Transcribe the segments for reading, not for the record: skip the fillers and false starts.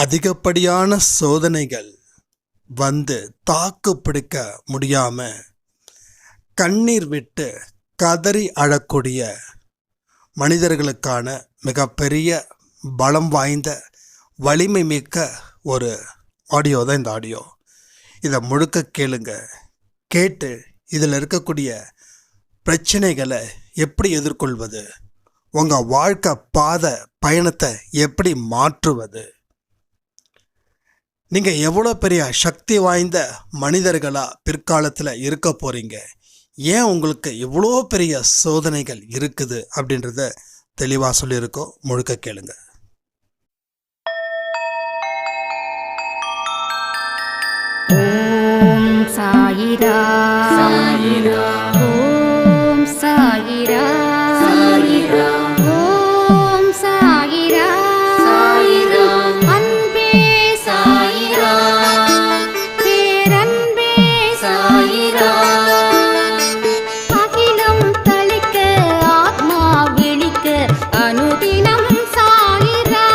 அதிகப்படியான சோதனைகள் வந்து தாக்கு பிடிக்க முடியாம கண்ணீர் விட்டு கதறி அழக்கூடிய மனிதர்களுக்கான மிகப்பெரிய பலம் வாய்ந்த வலிமை மிக்க ஒரு ஆடியோ தான் இந்த ஆடியோ. இதை முழுக்க கேளுங்க. கேட்டு இதில் இருக்கக்கூடிய பிரச்சனைகளை எப்படி எதிர்கொள்வது, உங்கள் வாழ்க்கை பாதை பயணத்தை எப்படி மாற்றுவது, நீங்கள் எவ்வளோ பெரிய சக்தி வாய்ந்த மனிதர்களாக பிற்காலத்தில் இருக்க போகிறீங்க, ஏன் உங்களுக்கு இவ்வளோ பெரிய சோதனைகள் இருக்குது அப்படின்றத தெளிவாக சொல்லியிருக்கோம். முழுக்க கேளுங்க. ஓம் சாயிரா சாயிரா, ஓம் சாயிரா சாயிரா, ஓம் சாயிரா சாயிரா, அன்பே சாயிரா, பேரன்பே சாயிரா, அகிலம் தளிக்க ஆத்மா விழிக்க அனுதினம் சாயிரா,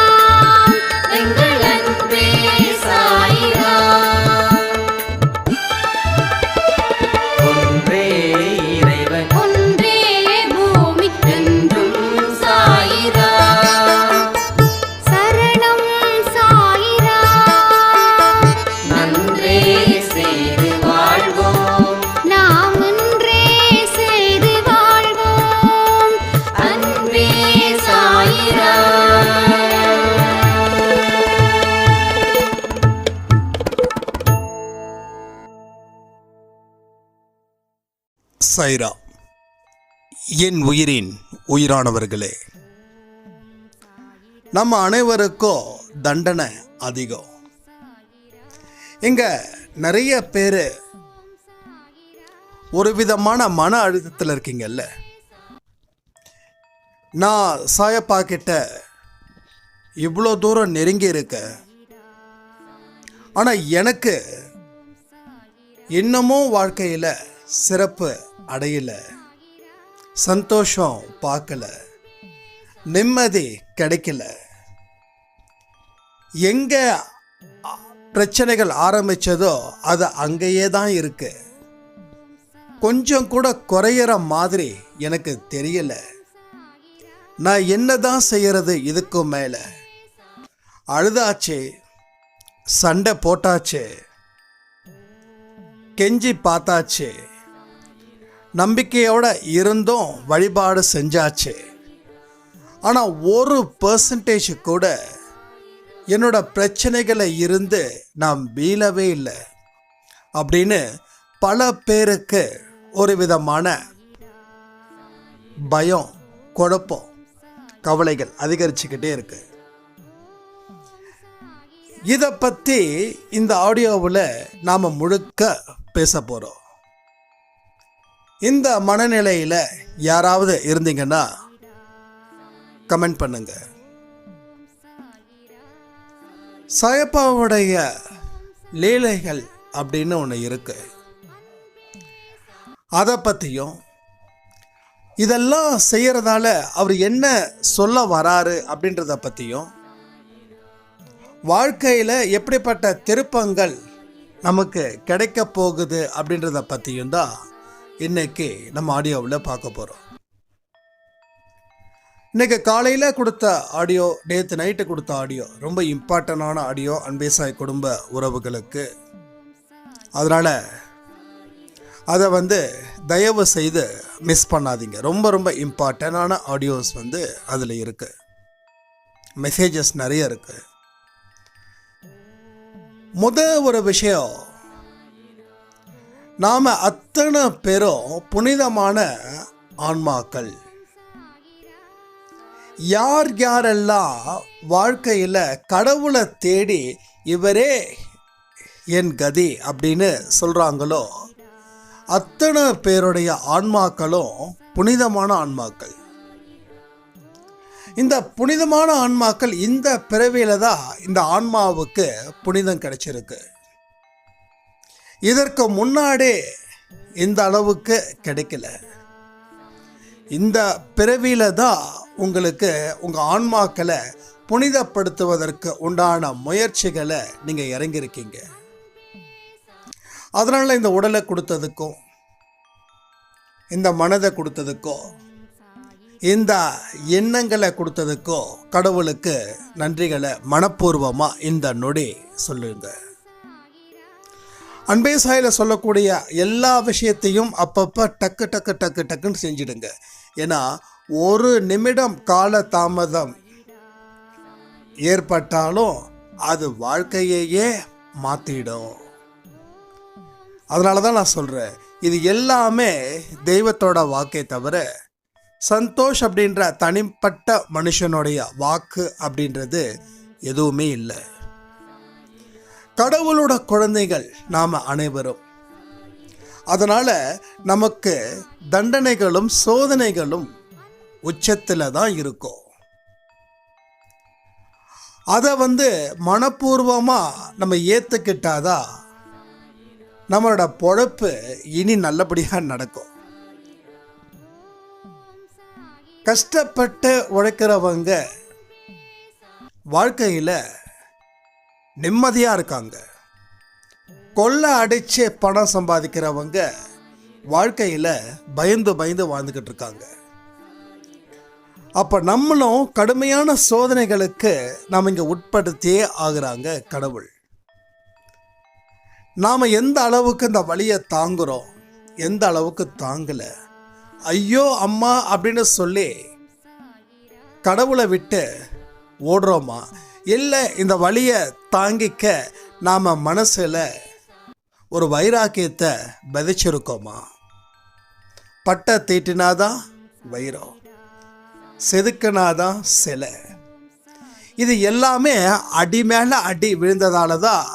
எங்கள் அன்பே சாயிரா. சைரா, என் உயிரின் உயிரானவர்களே, நம்ம அனைவருக்கும் தண்டனை அதிகம். இங்க நிறைய பேர் ஒரு விதமான மன அழுத்தத்தில் இருக்கீங்கல்ல. நான் சாயப்பா கிட்ட இவ்வளோ தூரம் நெருங்கி இருக்க, ஆனால் எனக்கு இன்னமும் வாழ்க்கையில் சிறப்பு அடையல, சந்தோஷம் பார்க்கல, நிம்மதி கிடைக்கல. எங்க பிரச்சனைகள் ஆரம்பிச்சதோ அது அங்கேயே தான் இருக்கு. கொஞ்சம் கூட குறையிற மாதிரி எனக்கு தெரியல. நான் என்னதான் செய்யறது இதுக்கு மேல? அழுதாச்சு, சண்டை போட்டாச்சு, கெஞ்சி பார்த்தாச்சு, நம்பிக்கையோட இருந்தும் வழிபாடு செஞ்சாச்சு. ஆனால் 1% கூட என்னோட பிரச்சனைகளை இருந்து நான் மீளவே இல்லை அப்படின்னு பல பேருக்கு ஒரு விதமான பயம், குழப்பம், கவலைகள் அதிகரிச்சுக்கிட்டே இருக்கு. இதை பற்றி இந்த ஆடியோவில் நாம் முழுக்க பேச போகிறோம். இந்த மனநிலையில் யாராவது இருந்தீங்கன்னா கமெண்ட் பண்ணுங்க. சாயப்பாவுடைய லீலைகள் அப்படின்னு ஒன்று இருக்கு, அதை பற்றியும் இதெல்லாம் செய்யறதால அவர் என்ன சொல்ல வராரு அப்படின்றத பற்றியும், வாழ்க்கையில் எப்படிப்பட்ட திருப்பங்கள் நமக்கு கிடைக்க போகுது அப்படின்றத பற்றியும் தான் இன்னைக்கு நம்ம ஆடியோவில் பார்க்க போகிறோம். இன்னைக்கு காலையில் கொடுத்த ஆடியோ, நேற்று நைட்டு கொடுத்த ஆடியோ ரொம்ப இம்பார்ட்டண்டான ஆடியோ அன்பேசாய் குடும்ப உறவுகளுக்கு. அதனால் அதை தயவு செய்து மிஸ் பண்ணாதீங்க. ரொம்ப ரொம்ப இம்பார்ட்டண்டான ஆடியோஸ் அதில் இருக்குது. மெசேஜஸ் நிறைய இருக்குது. ஒரு விஷயம், நாம் அத்தனை பேரும் புனிதமான ஆன்மாக்கள். யார் யாரெல்லாம் வாழ்க்கையில் கடவுளை தேடி இவரே என் கதி அப்படின்னு சொல்கிறாங்களோ அத்தனை பேருடைய ஆன்மாக்களும் புனிதமான ஆன்மாக்கள். இந்த புனிதமான ஆன்மாக்கள் இந்த பிறவியில தான் இந்த ஆன்மாவுக்கு புனிதம் கிடைச்சிருக்கு. இதற்கு முன்னாடி இந்த அளவுக்கு கிடைக்கல. இந்த பிறவியில தான் உங்களுக்கு உங்கள் ஆன்மாக்களை புனிதப்படுத்துவதற்கு உண்டான முயற்சிகளை நீங்கள் இறங்கியிருக்கீங்க. அதனால் இந்த உடலை கொடுத்ததுக்கும் இந்த மனதை கொடுத்ததுக்கோ இந்த எண்ணங்களை கொடுத்ததுக்கோ கடவுளுக்கு நன்றிகளை மனப்பூர்வமாக இந்த நொடி சொல்லுங்க. அன்பே சாயில சொல்லக்கூடிய எல்லா விஷயத்தையும் அப்பப்போ டக்கு டக்கு டக்கு டக்குன்னு செஞ்சிடுங்க. ஏன்னா ஒரு நிமிடம் கால தாமதம் ஏற்பட்டாலும் அது வாழ்க்கையையே மாற்றிடும். அதனால தான் நான் சொல்கிறேன், இது எல்லாமே தெய்வத்தோட வாக்கே தவிர சந்தோஷ் அப்படின்ற தனிப்பட்ட மனுஷனுடைய வாக்கு அப்படின்றது எதுவுமே இல்லை. கடவுளோட குழந்தைகள் நாம் அனைவரும். அதனால் நமக்கு தண்டனைகளும் சோதனைகளும் உச்சத்தில் தான் இருக்கும். அதை மனப்பூர்வமாக நம்ம ஏற்றுக்கிட்டாதான் நம்மளோட பொழப்பு இனி நல்லபடியாக நடக்கும். கஷ்டப்பட்டு உழைக்கிறவங்க வாழ்க்கையில் நிம்மதியாக இருக்காங்க. கொள்ளை அடித்து பணம் சம்பாதிக்கிறவங்க வாழ்க்கையில் பயந்து பயந்து வாழ்ந்துக்கிட்டு இருக்காங்க. அப்போ நம்மளும் கடுமையான சோதனைகளுக்கு நாம் இங்கே உட்படுத்தியே ஆகுறாங்க கடவுள். நாம் எந்த அளவுக்கு இந்த வலியை தாங்குகிறோம், எந்த அளவுக்கு தாங்கலை, ஐயோ அம்மா அப்படின்னு சொல்லி கடவுளை விட்டு ஓடுறோமா, இல்லை இந்த வலியை தாங்கிக்க நாம் மனசில் ஒரு வைராக்கியத்தை விதைச்சிருக்கோமா? பட்டை தீட்டினாதான் வைரம், செதுக்கினாதான் சிலை. இது எல்லாமே அடி மேலே அடி விழுந்ததால தான்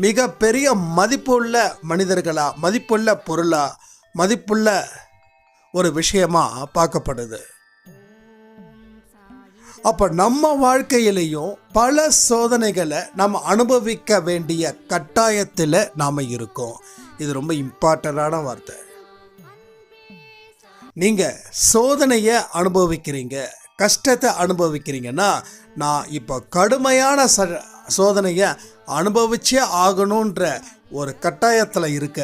மிகப்பெரிய மதிப்புள்ள மனிதர்களா, மதிப்புள்ள பொருளா, மதிப்புள்ள ஒரு விஷயமா பார்க்கப்படுது. அப்போ நம்ம வாழ்க்கையிலையும் பல சோதனைகளை நம்ம அனுபவிக்க வேண்டிய கட்டாயத்தில் நாம் இருக்கோம். இது ரொம்ப இம்பார்ட்டண்டான வார்த்தை. நீங்கள் சோதனையை அனுபவிக்கிறீங்க, கஷ்டத்தை அனுபவிக்கிறீங்கன்னா, நான் இப்போ கடுமையான சோதனையை அனுபவிச்சே ஆகணுன்ற ஒரு கட்டாயத்தில் இருக்க,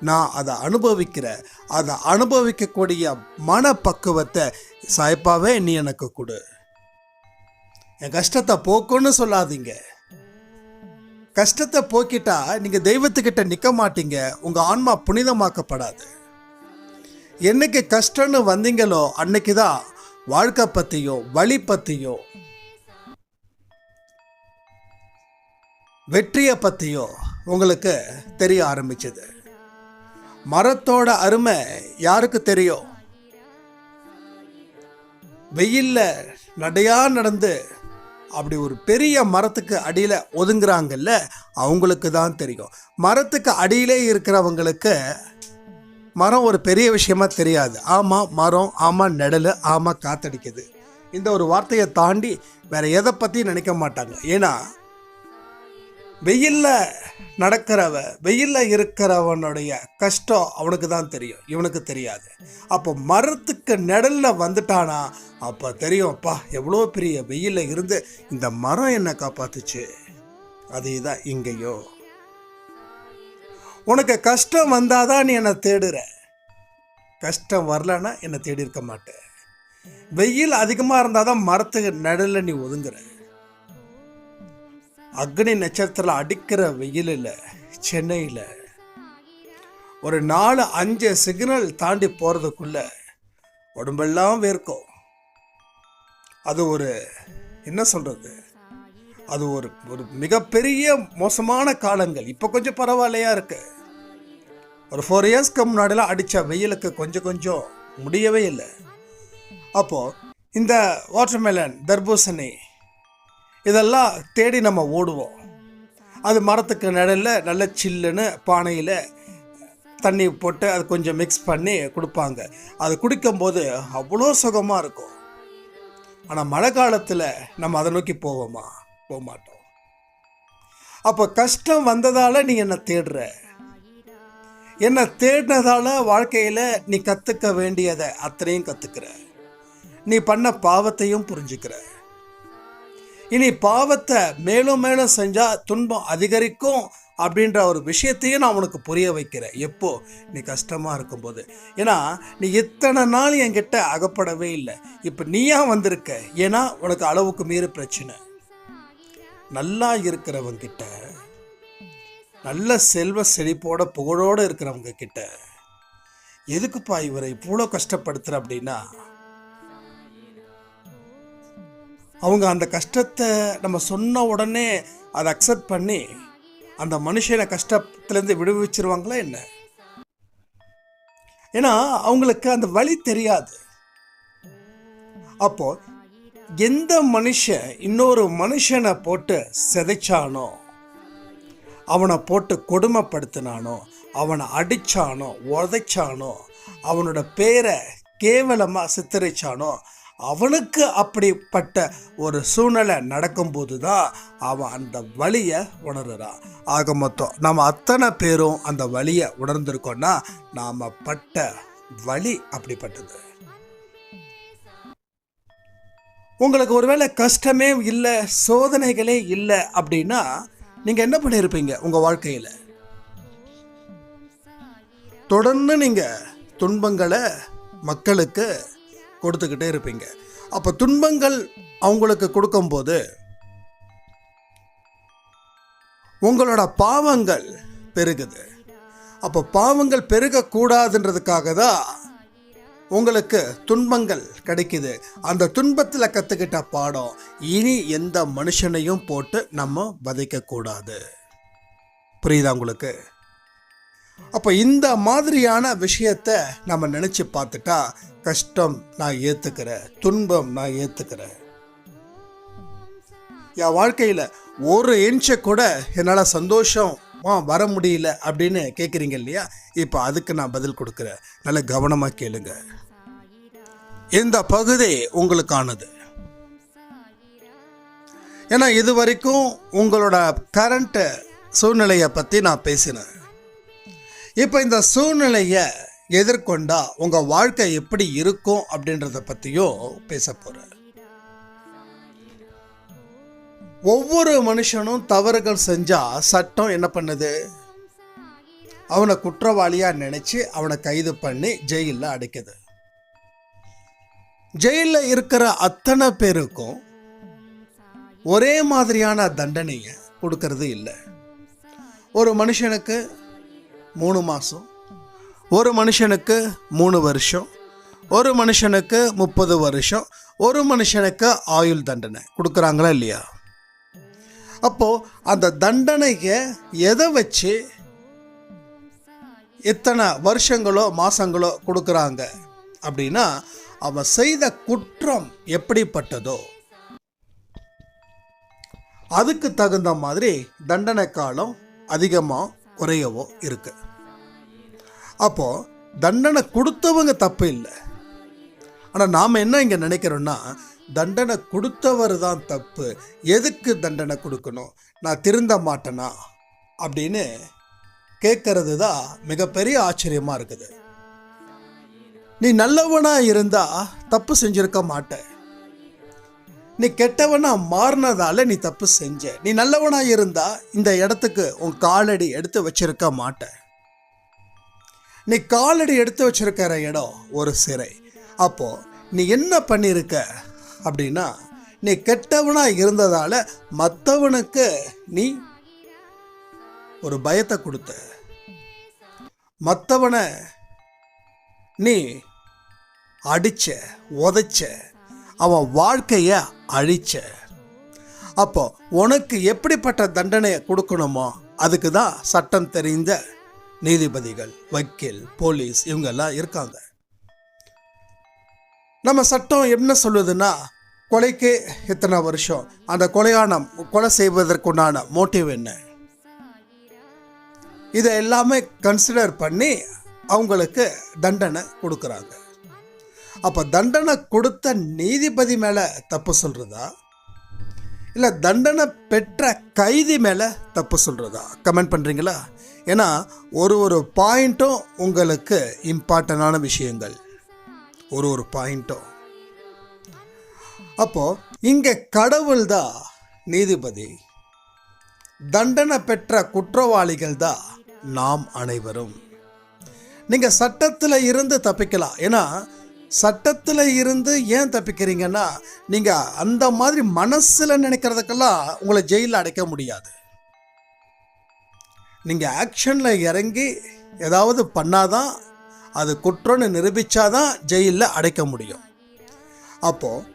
நான் அதை அனுபவிக்கிறேன். அதை அனுபவிக்கக்கூடிய மனப்பக்குவத்தை சாய்ப்பாவே நீ எனக்கு கொடு. என் கஷ்டத்தை போக்குன்னு சொல்லாதீங்க. கஷ்டத்தை போக்கிட்டா நீங்கள் தெய்வத்துக்கிட்ட நிற்க மாட்டீங்க, உங்கள் ஆன்மா புனிதமாக்கப்படாது. என்னைக்கு கஷ்டம்னு வந்தீங்களோ அன்னைக்கு தான் வாழ்க்கை பற்றியோ வழி பற்றியோ வெற்றியை பற்றியோ உங்களுக்கு தெரிய ஆரம்பிச்சது. மரத்தோட அருமை யாருக்கு தெரியும்? வெயிலில் நடையா நடந்து அப்படி ஒரு பெரிய மரத்துக்கு அடியில் ஒதுங்குறாங்கல்ல, அவங்களுக்கு தான் தெரியும். மரத்துக்கு அடியிலே இருக்கிறவங்களுக்கு மரம் ஒரு பெரிய விஷயமா தெரியாது. ஆமாம் மரம், ஆமாம் நிழல், ஆமாம் காத்தடிக்குது, இந்த ஒரு வார்த்தையை தாண்டி வேற எதை பற்றி நினைக்க மாட்டாங்க. ஏன்னா வெயிலில் வெயிலில் இருக்கிறவனுடைய கஷ்டம் அவனுக்கு தான் தெரியும், இவனுக்கு தெரியாது. அப்போ மரத்துக்கு நிழலில் வந்துட்டானா அப்போ தெரியும், அப்பா எவ்வளோ பெரிய வெயிலில் இருந்து இந்த மரம் என்னை காப்பாத்துச்சு. அதே தான் இங்கேயோ. உனக்கு கஷ்டம் வந்தாதான் நீ என்னை தேடுற, கஷ்டம் வரலன்னா என்னை தேடி இருக்க மாட்டேன். வெயில் அதிகமாக இருந்தால் தான் மரத்துக்கு நிழலில் நீ ஒதுங்குற. அக்னி நட்சத்திரத்தில் அடிக்கிற வெயிலில் சென்னையில் ஒரு 4-5 சிக்னல் தாண்டி போகிறதுக்குள்ள உடம்பெல்லாம் வேர்க்கும். அது ஒரு என்ன சொல்கிறது, அது ஒரு ஒரு மிகப்பெரிய மோசமான காலங்கள். இப்போ கொஞ்சம் பரவாயில்லையா இருக்கு. ஒரு 4 இயர்ஸ்க்கு முன்னாடிலாம் அடித்த வெயிலுக்கு கொஞ்சம் முடியவே இல்லை. அப்போது இந்த வாட்டர்மெலன், தர்பூசணி இதெல்லாம் தேடி நம்ம ஓடுவோம். அது மரத்துக்கு நிழலில் நல்ல சில்லுன்னு பானையில் தண்ணி போட்டு அது கொஞ்சம் மிக்ஸ் பண்ணி கொடுப்பாங்க. அது குடிக்கும்போது அவ்வளோ சுகமாக இருக்கும். ஆனால் மழை காலத்தில் நம்ம அதை நோக்கி போவோமா? போக மாட்டோம். அப்போ கஷ்டம் வந்ததால் நீ என்னை தேடுற, என்னை தேடினதால வாழ்க்கையில் நீ கற்றுக்க வேண்டியதை அத்தனையும் கற்றுக்கிற, நீ பண்ண பாவத்தையும் புரிஞ்சுக்கிற. இனி பாவத்தை மேலும் மேலும் செஞ்சால் துன்பம் அதிகரிக்கும் அப்படின்ற ஒரு விஷயத்தையும் நான் உனக்கு புரிய வைக்கிறேன். எப்போ? நீ கஷ்டமாக இருக்கும்போது. ஏன்னா நீ இத்தனை நாள் என்கிட்ட அகப்படவே இல்லை, இப்போ நீயா வந்திருக்க. ஏன்னா உனக்கு அளவுக்கு மீறி பிரச்சனை. நல்லா இருக்கிறவங்கிட்ட, நல்ல செல்வ செழிப்போட புகழோடு இருக்கிறவங்க கிட்ட எதுக்குப்பா இவரை இவ்வளோ கஷ்டப்படுத்துற அப்படின்னா, அவங்க அந்த கஷ்டத்தை நம்ம சொன்ன உடனே அதை அக்செப்ட் பண்ணி அந்த மனுஷனை கஷ்டத்துலேருந்து விடுவிச்சிருவாங்களா என்ன? ஏன்னா அவங்களுக்கு அந்த வழி தெரியாது. அப்போ எந்த மனுஷன் இன்னொரு மனுஷனை போட்டு சிதைச்சானோ, அவனை போட்டு கொடுமைப்படுத்தினானோ, அவனை அடித்தானோ, உதைச்சானோ, அவனோட பேரை கேவலமாக சித்தரிச்சானோ, அவனுக்கு அப்படிப்பட்ட ஒரு சூழ்நிலை நடக்கும்போது தான் அவன் அந்த வலியை உணர்றான். ஆக மொத்தம் நாம் அத்தனை பேரும் அந்த வலியை உணர்ந்திருக்கோன்னா நாம் பட்ட வலி அப்படிப்பட்டது. உங்களுக்கு ஒருவேளை கஷ்டமே இல்லை, சோதனைகளே இல்லை அப்படின்னா நீங்கள் என்ன பண்ணியிருப்பீங்க? உங்கள் வாழ்க்கையில் தொடர்ந்து நீங்கள் துன்பங்களை மக்களுக்கு கொடுத்துக்கிட்டே இருப்பீங்க. அப்போ துன்பங்கள் அவங்களுக்கு கொடுக்கும்போது உங்களோட பாவங்கள் பெருகுது. அப்போ பாவங்கள் பெருகக்கூடாதுன்றதுக்காக தான் உங்களுக்கு துன்பங்கள் கிடைக்குது. அந்த துன்பத்தில் கற்றுக்கிட்ட பாடம், இனி எந்த மனுஷனையும் போட்டு நம்ம வதைக்கக்கூடாது. புரியுதா உங்களுக்கு? அப்போ இந்த மாதிரியான விஷயத்தை நம்ம நினச்சி பார்த்துட்டா, கஷ்டம் நான் ஏற்றுக்கிறேன், துன்பம் நான் ஏற்றுக்கிறேன். என் வாழ்க்கையில் ஒரு இன்ச்சை கூட என்னால் சந்தோஷமாக வர முடியல அப்படின்னு கேட்குறீங்க இல்லையா? இப்போ அதுக்கு நான் பதில் கொடுக்குறேன். நல்ல கவனமாக கேளுங்க. இந்த பகுதி உங்களுக்கானது. ஏன்னா இது வரைக்கும் உங்களோட கரண்ட் சூழ்நிலையை பற்றி நான் பேசினேன். இப்போ இந்த சூழ்நிலையை எதிர்கொண்டா உங்கள் வாழ்க்கை எப்படி இருக்கும் அப்படின்றத பற்றியும் பேச போகிறேன். ஒவ்வொரு மனுஷனும் தவறுகள் செஞ்சால் சட்டம் என்ன பண்ணுது? அவனை குற்றவாளியாக நினச்சி அவனை கைது பண்ணி ஜெயிலில் அடைக்குது. ஜெயிலில் இருக்கிற அத்தனை பேருக்கும் ஒரே மாதிரியான தண்டனையை கொடுக்கறது இல்லை. ஒரு மனுஷனுக்கு 3 மாதம், ஒரு மனுஷனுக்கு 3 வருஷம், ஒரு மனுஷனுக்கு 30 வருஷம், ஒரு மனுஷனுக்கு ஆயுள் தண்டனை கொடுக்குறாங்களா இல்லையா? அப்போது அந்த தண்டனையை எதை வச்சு இத்தனை வருஷங்களோ மாதங்களோ கொடுக்குறாங்க அப்படின்னா, அவன் செய்த குற்றம் எப்படிப்பட்டதோ அதுக்கு தகுந்த மாதிரி தண்டனை காலம் அதிகமாக குறையவோ இருக்கு. அப்போது தண்டனை கொடுத்தவங்க தப்பு இல்லை. ஆனால் நாம் என்ன இங்கே நினைக்கிறோன்னா, தண்டனை கொடுத்தவர் தான் தப்பு, எதுக்கு தண்டனை கொடுக்கணும், நான் திருந்த மாட்டேனா அப்படின்னு கேட்கறது தான் மிகப்பெரிய ஆச்சரியமாக இருக்குது. நீ நல்லவனாக இருந்தால் தப்பு செஞ்சிருக்க மாட்ட. நீ கெட்டவனாக மாறினதால நீ தப்பு செஞ்ச. நீ நல்லவனாக இருந்தால் இந்த இடத்துக்கு உன் காலடி எடுத்து வச்சிருக்க மாட்ட. நீ காலடி எடுத்து வச்சிருக்கிற இடம் ஒரு சிறை. அப்போது நீ என்ன பண்ணியிருக்க அப்படின்னா, நீ கெட்டவனாக இருந்ததால் மற்றவனுக்கு நீ ஒரு பயத்தை கொடுத்த, மற்றவனை நீ அடிச்ச, உதைச்ச, அவன் வாழ்க்கையை அழிச்ச. அப்போ உனக்கு எப்படிப்பட்ட தண்டனையை கொடுக்கணுமோ அதுக்கு தான் சட்டம் தெரிந்த நீதிபதிகள், வக்கீல், போலீஸ் இவங்கெல்லாம் இருக்காங்க. நம்ம சட்டம் என்ன சொல்லுதுன்னா, கொலைக்கு இத்தனை வருஷம், அந்த கொலை செய்வதற்குண்டான மோட்டிவ் என்ன, இதை எல்லாமே கன்சிடர் பண்ணி அவங்களுக்கு தண்டனை கொடுக்குறாங்க. அப்போ தண்டனை கொடுத்த நீதிபதி மேலே தப்பு சொல்கிறதா, இல்லை தண்டனை பெற்ற கைதி மேலே தப்பு சொல்கிறதா? கமெண்ட் பண்ணுறீங்களா? ஏன்னா ஒரு பாயிண்ட்டும் உங்களுக்கு இம்பார்ட்டண்டான விஷயங்கள், ஒரு பாயிண்ட்டும். அப்போது இங்கே கடவுள் தான் நீதிபதி. தண்டனை பெற்ற குற்றவாளிகள் தான் நாம் அனைவரும். நீங்கள் சட்டத்தில் இருந்து தப்பிக்கலாம். ஏன்னா சட்டத்தில் இருந்து ஏன் தப்பிக்கிறீங்கன்னா, நீங்கள் அந்த மாதிரி மனசில் நினைக்கிறதுக்கெல்லாம் உங்களை ஜெயிலில் அடைக்க முடியாது. நீங்கள் ஆக்ஷனில் இறங்கி ஏதாவது பண்ணாதான், அது குற்றம்னு நிரூபித்தாதான் ஜெயிலில் அடைக்க முடியும். அப்போது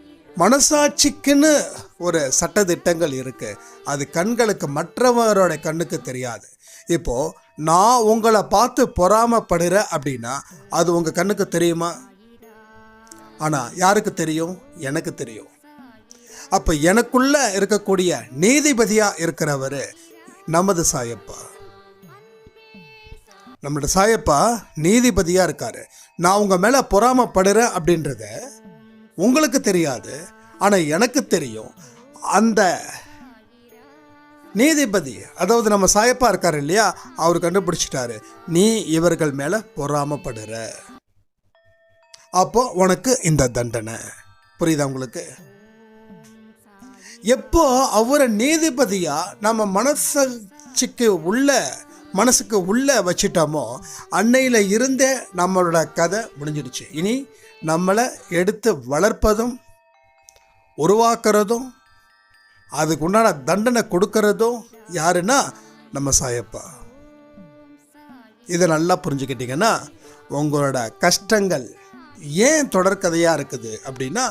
மனசாட்சிக்குன்னு ஒரு சட்டதிட்டங்கள் இருக்குது. அது கண்களுக்கு, மற்றவரோட கண்ணுக்கு தெரியாது. இப்போது நான் உங்களை பார்த்து பொறாமப்படுறேன் அப்படின்னா அது உங்கள் கண்ணுக்கு தெரியுமா? ஆனால் யாருக்கு தெரியும்? எனக்கு தெரியும். அப்போ எனக்குள்ள இருக்கக்கூடிய நீதிபதியாக இருக்கிறவர் நமது சாயப்பா. நம்மளோட சாயப்பா நீதிபதியாக இருக்கார். நான் உங்கள் மேலே பொறாமப்படுறேன் அப்படின்றத உங்களுக்கு தெரியாது, ஆனால் எனக்கு தெரியும். அந்த நீதிபதி, அதாவது நம்ம சாயப்பா இருக்கார் இல்லையா, அவர் கண்டுபிடிச்சிட்டாரு, நீ இவர்கள் மேலே பொறாமப்படுற, அப்போ உனக்கு இந்த தண்டனை. புரியுதா உங்களுக்கு? எப்போ அவரை நீதிபதியா நம்ம மனசுக்கு உள்ள வச்சிட்டோமோ, அன்னையில் இருந்தே நம்மளோட கதை முடிஞ்சிடுச்சு. இனி நம்மளை எடுத்து வளர்ப்பதும் உருவாக்குறதும் அதுக்கு உண்டான தண்டனை கொடுக்கறதும் யாருன்னா நம்ம சாயப்பா. இதை நல்லா புரிஞ்சுக்கிட்டீங்கன்னா உங்களோட கஷ்டங்கள் ஏன் தொடர்கதையாக இருக்குது அப்படின்னா,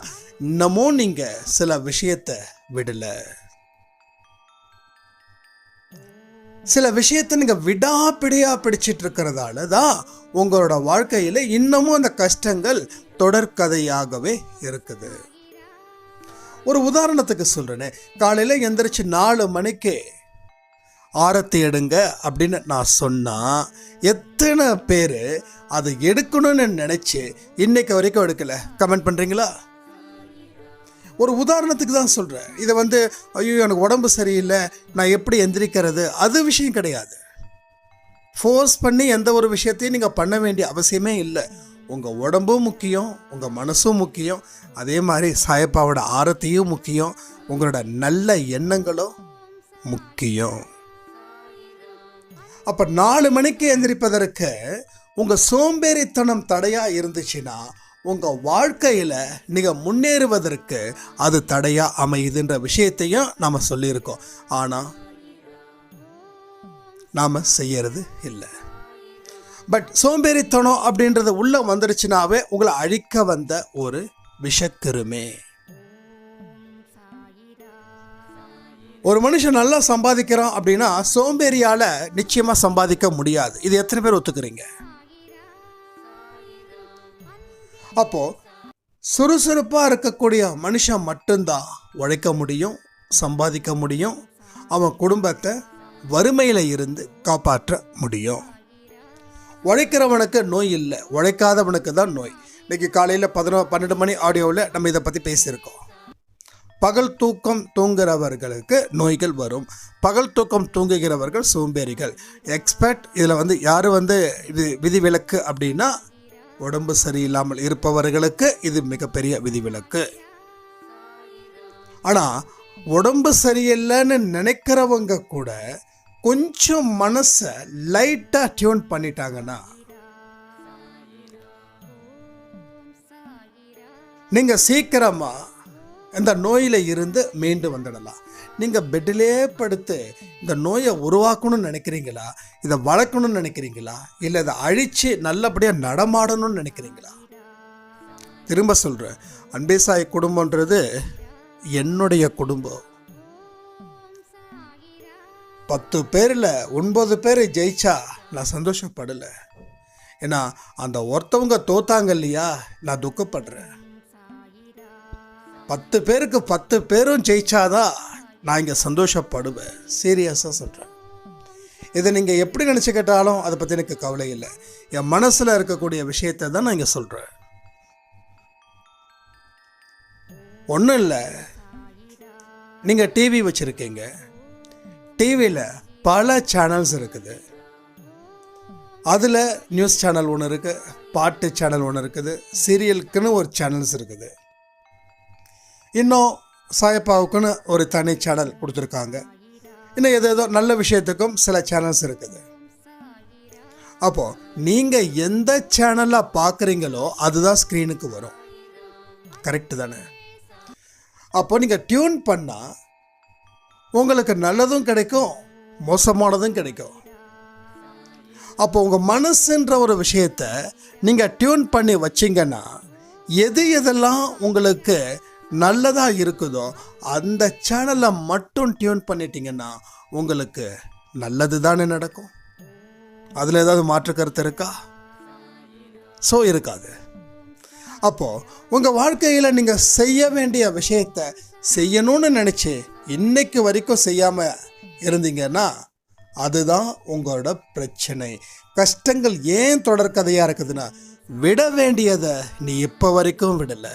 இன்னமும் நீங்கள் சில விஷயத்தை விடலை. சில விஷயத்தை நீங்கள் விடாப்பிடியாக பிடிச்சிட்டு இருக்கிறதால தான் உங்களோட வாழ்க்கையில் இன்னமும் அந்த கஷ்டங்கள் தொடர்கதையாகவே இருக்குது. ஒரு உதாரணத்துக்கு சொல்கிறேனே, காலையில் எந்திரிச்சு 4 மணிக்கு ஆரத்தி எடுங்க அப்படின்னு நான் சொன்னால் எத்தனை பேர் அதை எடுக்கணும்னு நினச்சி இன்னைக்கு வரைக்கும் எடுக்கலை? கமெண்ட் பண்ணுறீங்களா? ஒரு உதாரணத்துக்கு தான் சொல்கிறேன். இதை ஐயோ எனக்கு உடம்பு சரியில்லை, நான் எப்படி எந்திரிக்கிறது, அது விஷயம் கிடையாது. ஃபோர்ஸ் பண்ணி எந்த ஒரு விஷயத்தையும் நீங்கள் பண்ண வேண்டிய அவசியமே இல்லை. உங்கள் உடம்பும் முக்கியம், உங்கள் மனசும் முக்கியம், அதே மாதிரி சாயப்பாவோட ஆரத்தியும் முக்கியம், உங்களோட நல்ல எண்ணங்களும் முக்கியம். அப்போ 4 மணிக்கு எந்திரிப்பதற்கு உங்கள் சோம்பேறித்தனம் தடையாக இருந்துச்சுன்னா உங்கள் வாழ்க்கையில் நீங்கள் முன்னேறுவதற்கு அது தடையாக அமையுதுன்ற விஷயத்தையும் நாம் சொல்லியிருக்கோம். ஆனால் நாம் செய்யறது இல்லை. பட் சோம்பேறித்தனம் அப்படின்றது உள்ளே வந்துடுச்சுனாவே உங்களை அழிக்க வந்த ஒரு விஷக்கிருமே. ஒரு மனுஷன் நல்லா சம்பாதிக்கிறான் அப்படின்னா சோம்பேறியால் நிச்சயமாக சம்பாதிக்க முடியாது. இது எத்தனை பேர் ஒத்துக்கிறீங்க? அப்போது சுறுசுறுப்பாக இருக்கக்கூடிய மனுஷன் மட்டும்தான் உழைக்க முடியும், சம்பாதிக்க முடியும், அவன் குடும்பத்தை வறுமையில் இருந்து காப்பாற்ற முடியும். உழைக்கிறவனுக்கு நோய் இல்லை, உழைக்காதவனுக்கு தான் நோய். இன்றைக்கி காலையில் 12 மணி ஆடியோவில் நம்ம இதை பற்றி பேசியிருக்கோம். பகல் தூக்கம் தூங்குகிறவர்களுக்கு நோய்கள் வரும், பகல் தூக்கம் தூங்குகிறவர்கள் சோம்பேறிகள். எக்ஸ்பர்ட் இதில் யார் விதிவிலக்கு அப்படின்னா, உடம்பு சரியில்லாமல் இருப்பவர்களுக்கு இது மிகப்பெரிய விதிவிலக்கு. ஆனால் உடம்பு சரியில்லைன்னு நினைக்கிறவங்க கூட கொஞ்சம் மனசை லைட்டாக டியூன் பண்ணிட்டாங்கன்னா நீங்கள் சீக்கிரமாக இந்த நோயில் இருந்து மீண்டு வந்துடலாம். நீங்கள் பெட்டிலே படுத்து இந்த நோயை உருவாக்கணும்னு நினைக்கிறீங்களா, இதை வளர்க்கணும்னு நினைக்கிறீங்களா, இல்லை இதை அழித்து நல்லபடியாக நடமாடணும்னு நினைக்கிறீங்களா? திரும்ப சொல்கிறேன், அன்பே சாய் குடும்பன்றது என்னுடைய குடும்பம். 10 பேரில் 9 பேர் ஜெயிச்சா நான் சந்தோஷப்படலை. ஏன்னா அந்த ஒருத்தவங்க தோத்தாங்க இல்லையா, நான் துக்கப்படுறேன். 10 பேருக்கு 10 பேரும் ஜெயிச்சாதான் நான் இங்கே சந்தோஷப்படுவேன். சீரியஸாக சொல்கிறேன். இதை நீங்கள் எப்படி நினச்சிக்கிட்டாலும் அதை பற்றி எனக்கு கவலை இல்லை. என் மனசில் இருக்கக்கூடிய விஷயத்தை தான் நான் இங்கே சொல்கிறேன். ஒன்றும் இல்லை, நீங்கள் டிவி வச்சுருக்கீங்க, டிவியில் பல சேனல்ஸ் இருக்குது. அதில் நியூஸ் சேனல் ஒன்று இருக்குது, பாட்டு சேனல் ஒன்று இருக்குது, சீரியலுக்குன்னு ஒரு சேனல்ஸ் இருக்குது. இன்னும் சாயப்பாவுக்குன்னு ஒரு தனி சேனல் கொடுத்துருக்காங்க. இன்னும் ஏதோ நல்ல விஷயத்துக்கும் சில சேனல்ஸ் இருக்குது. அப்போது நீங்கள் எந்த சேனலில் பார்க்குறீங்களோ அதுதான் ஸ்க்ரீனுக்கு வரும். கரெக்டு தானே? அப்போ நீங்கள் டியூன் பண்ணால் உங்களுக்கு நல்லதும் கிடைக்கும், மோசமானதும் கிடைக்கும். அப்போ உங்கள் மனசுன்ற ஒரு விஷயத்தை நீங்கள் டியூன் பண்ணி வச்சிங்கன்னா எது எதெல்லாம் உங்களுக்கு நல்லதாக இருக்குதோ அந்த சேனலை மட்டும் டியூன் பண்ணிட்டீங்கன்னா உங்களுக்கு நல்லது தானே நடக்கும். அதில் ஏதாவது மாற்று கருத்து இருக்கா? ஸோ இருக்காது. அப்போது உங்கள் வாழ்க்கையில் நீங்கள் செய்ய வேண்டிய விஷயத்தை செய்யணும்னு நினச்சி இன்னைக்கு வரைக்கும் செய்யாமல் இருந்தீங்கன்னா அதுதான் உங்களோட பிரச்சனை. கஷ்டங்கள் ஏன் தொடர்கதையாக இருக்குதுன்னா விட வேண்டியதை நீ இப்போ வரைக்கும் விடலை,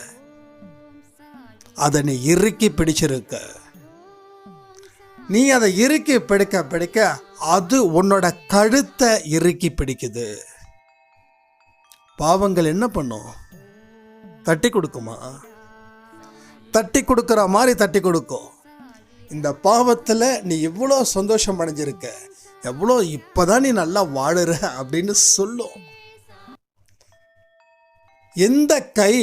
அதை நீ இறுக்கி பிடிச்சிருக்க. நீ அதை இறுக்கி பிடிக்க பிடிக்க அது உன்னோட கழுத்தை இறுக்கி பிடிக்குது. பாவங்கள் என்ன பண்ணும்? தட்டி கொடுக்குமா? தட்டி கொடுக்குற மாதிரி தட்டி கொடுக்கும். இந்த பாவத்தில் நீ எவ்வளோ சந்தோஷம் அடைஞ்சிருக்க, எவ்வளோ இப்போதான் நீ நல்லா வாழுற அப்படின்னு சொல்லும். எந்த கை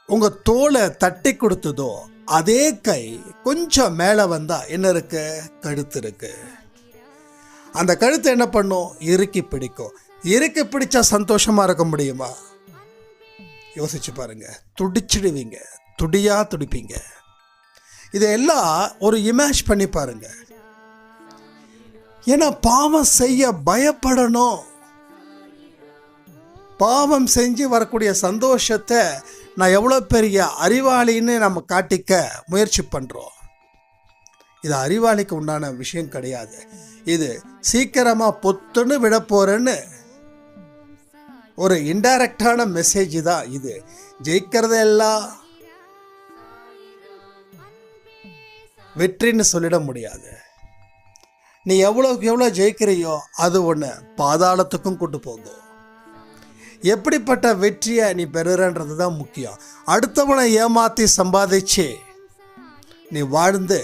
உங்கள் தோலை தட்டி கொடுத்ததோ அதே கை கொஞ்சம் மேலே வந்தால் என்ன இருக்கு? கழுத்து இருக்கு. அந்த கழுத்தை என்ன பண்ணும்? இறுக்கி பிடிக்கும். இறுக்கி பிடிச்சா சந்தோஷமாக இருக்க முடியுமா? யோசிச்சு பாருங்க. துடிச்சிடுவீங்க, துடியா துடிப்பீங்க. இதையெல்லாம் ஒரு இமேஜ் பண்ணி பாருங்க. ஏன்னா பாவம் செய்ய பயப்படணும். பாவம் செஞ்சு வரக்கூடிய சந்தோஷத்தை நான் எவ்வளோ பெரிய அறிவாளின்னு நம்ம காட்டிக்க முயற்சி பண்ணுறோம். இது அறிவாளிக்கு உண்டான விஷயம் கிடையாது. இது சீக்கிரமாக பொத்துன்னு விட போகிறேன்னு ஒரு இன்டைரக்டான மெசேஜ் தான் இது. ஜெயிக்கிறதெல்லாம் வெற்றின்னு சொல்லிட முடியாது. நீ எவ்வளோக்கு எவ்வளோ ஜெயிக்கிறியோ அது ஒன்று பாதாளத்துக்கும் கூட்டு போகும். எப்படிப்பட்ட வெற்றியை நீ பெறுறன்றது தான் முக்கியம். அடுத்தவனை ஏமாற்றி சம்பாதிச்சு நீ வாழ்ந்து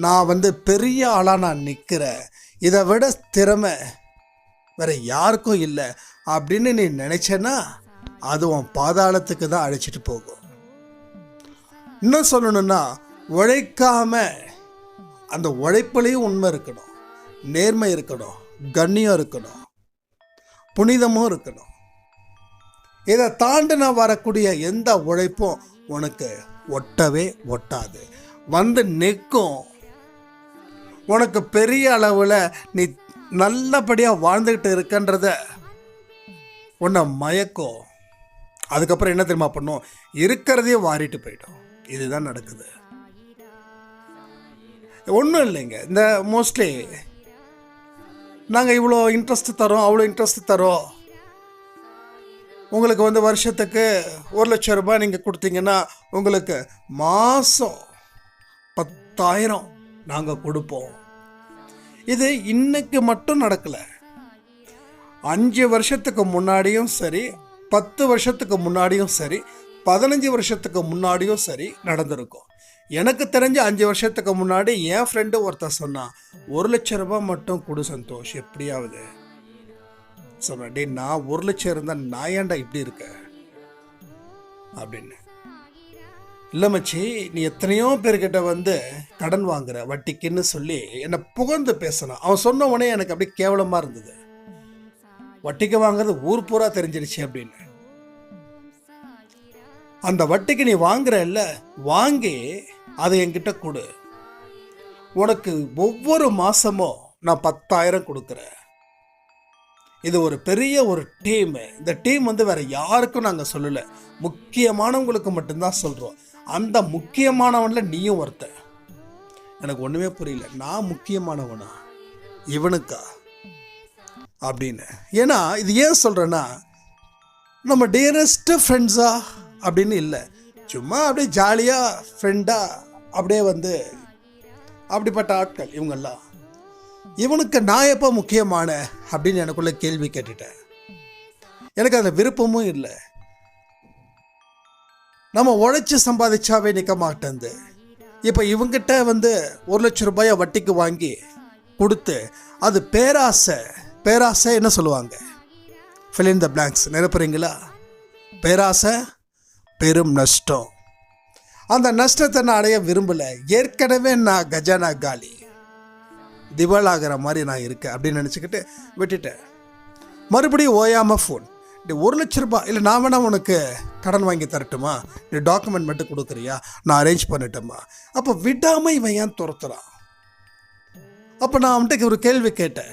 நான் பெரிய ஆளாக நான் நிற்கிறேன், இதை விட திறமை வேறு யாருக்கும் இல்லை அப்படின்னு நீ நினைச்சேன்னா அது உன் பாதாளத்துக்கு தான் அழைச்சிட்டு போகும். இன்னும் சொல்லணும்னா உழைக்காம அந்த உழைப்புலையும் உண்மை இருக்கணும், நேர்மை இருக்கணும், கண்ணியம் இருக்கணும், புனிதமும் இருக்கணும். இதை தாண்டின வரக்கூடிய எந்த உழைப்பும் உனக்கு ஒட்டவே ஒட்டாது. நிற்கும். உனக்கு பெரிய அளவில் நீ நல்லபடியாக வாழ்ந்துக்கிட்டு இருக்கன்றத உன்னை மயக்கும். அதுக்கப்புறம் என்ன தெரியுமா பண்ணும்? இருக்கிறதையும் வாரிட்டு போயிடும். இதுதான் நடக்குது. ஒன்றும் இல்லைங்க. இந்த மோஸ்ட்லி நாங்கள் இவ்வளோ இன்ட்ரெஸ்ட் தரோம், அவ்வளோ இன்ட்ரெஸ்ட் தரோம், உங்களுக்கு வருஷத்துக்கு 1,00,000 ரூபாய் நீங்கள் கொடுத்தீங்கன்னா உங்களுக்கு மாதம் 10,000 நாங்கள் கொடுப்போம். இது இன்னைக்கு மட்டும் நடக்கலை. 5 வருஷத்துக்கு முன்னாடியும் சரி, 10 வருஷத்துக்கு முன்னாடியும் சரி, 15 வருஷத்துக்கு முன்னாடியும் சரி நடந்திருக்கும். எனக்கு தெரிஞ்ச 5 வருஷத்துக்கு முன்னாடி என் ஃப்ரெண்டு ஒருத்தர் சொன்னான், 1,00,000 ரூபாய் மட்டும் கொடு சந்தோஷ் எப்படியாவது. சொன்னேன், டே நான் 1,00,000 இருந்தால் நான் ஏன்டா இப்படி இருக்க அப்படின்னு. இல்லை மச்சி, நீ எத்தனையோ பேர்கிட்ட கடன் வாங்குற வட்டிக்குன்னு சொல்லி என்னை புகழ்ந்து பேசினான். அவன் சொன்ன உடனே எனக்கு அப்படியே கேவலமாக இருந்தது. வட்டிக்கு வாங்குறது ஊர் பூரா தெரிஞ்சிருச்சு அப்படின்னு. அந்த வட்டிக்கு நீ வாங்குற இல்லை, வாங்கி அதை என்கிட்ட கொடு. உனக்கு ஒவ்வொரு மாதமும் நான் 10,000 கொடுக்குறேன். இது ஒரு பெரிய ஒரு டீம். இந்த டீம் வேறு யாருக்கும் நாங்கள் சொல்லலை, முக்கியமானவங்களுக்கு மட்டும்தான் சொல்கிறோம். அந்த முக்கியமானவனில் நீயும் ஒருத்த. எனக்கு ஒன்றுமே புரியல, நான் முக்கியமானவனா இவனுக்கா அப்படின்னு. ஏன்னா இது ஏன் சொல்கிறேன்னா, நம்ம டியரஸ்ட் ஃப்ரெண்ட்ஸா அப்படின்னு இல்லை, சும்மா அப்படியே ஜாலியாக ஃப்ரெண்டாக அப்படியே அப்படிப்பட்ட ஆட்கள் இவங்கெல்லாம். இவனுக்கு நான் எப்போ முக்கியமான அப்படின்னு எனக்குள்ள கேள்வி கேட்டுட்டேன். எனக்கு அந்த விருப்பமும் இல்லை. நம்ம உழைச்சி சம்பாதிச்சாவே நிற்க மாட்டேங்குது. இப்போ இவங்கிட்ட வந்து 1,00,000 ரூபாயை வட்டிக்கு வாங்கி கொடுத்து அது பேராசை என்ன சொல்லுவாங்க, fill in the blanks நிரப்புறீங்களா? பேராசை பெரும் நஷ்டம். அந்த நஷ்டத்தை நான் அடைய விரும்பலை, ஏற்கனவே நான் கஜானா காலி, திவாலாகிற மாதிரி நான் இருக்கேன் அப்படின்னு நினச்சிக்கிட்டு விட்டுட்டேன். மறுபடியும் ஓயாமல் ஃபோன், நீ 1,00,000 ரூபாய் இல்லை நான் வேணா உனக்கு கடன் வாங்கி தரட்டுமா, நீ டாக்குமெண்ட் மட்டும் கொடுக்குறியா, நான் அரேஞ்ச் பண்ணட்டுமா. அப்போ விடாமல் இவன் ஏன் துரத்துறான்? அப்போ நான் அவன்கிட்ட ஒரு கேள்வி கேட்டேன்,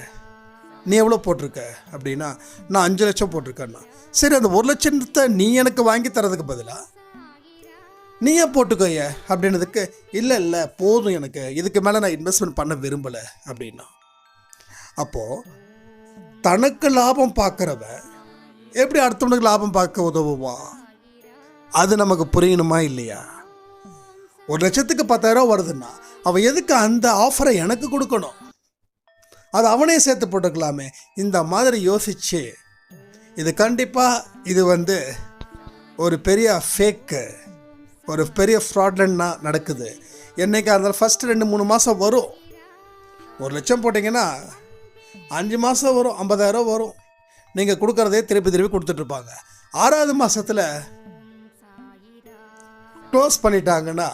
நீ எவ்வளோ போட்டிருக்க அப்படின்னா, நான் 5 லட்சம் போட்டிருக்கேன்னா. சரி, அந்த 1,00,000 நீ எனக்கு வாங்கி தரதுக்கு பதிலாக நீயே போட்டுக்கோய அப்படின்னதுக்கு, இல்லை போதும், எனக்கு இதுக்கு மேலே நான் இன்வெஸ்ட்மெண்ட் பண்ண விரும்பலை அப்படின்னா. அப்போது தனக்கு லாபம் பார்க்குறவன் எப்படி அடுத்தவனுக்கு லாபம் பார்க்க உதவுவான்? அது நமக்கு புரியணுமா இல்லையா? 1,00,000க்கு 10,000 வருதுன்னா அவன் எதுக்கு அந்த ஆஃபரை எனக்கு கொடுக்கணும்? அது அவனே சேர்த்து போட்டுக்கலாமே. இந்த மாதிரி யோசிச்சு, இது கண்டிப்பாக இது வந்து ஒரு பெரிய ஃபேக்கு, ஒரு பெரிய ஃப்ராட்லன்னா நடக்குது. என்றைக்கா இருந்தாலும் ஃபஸ்ட்டு 2-3 மாதம் வரும். 1,00,000 போட்டிங்கன்னா 5 மாதம் வரும், 50,000 வரும். நீங்கள் கொடுக்குறதே திருப்பி கொடுத்துட்ருப்பாங்க. 6வது மாதத்தில் க்ளோஸ் பண்ணிட்டாங்கன்னா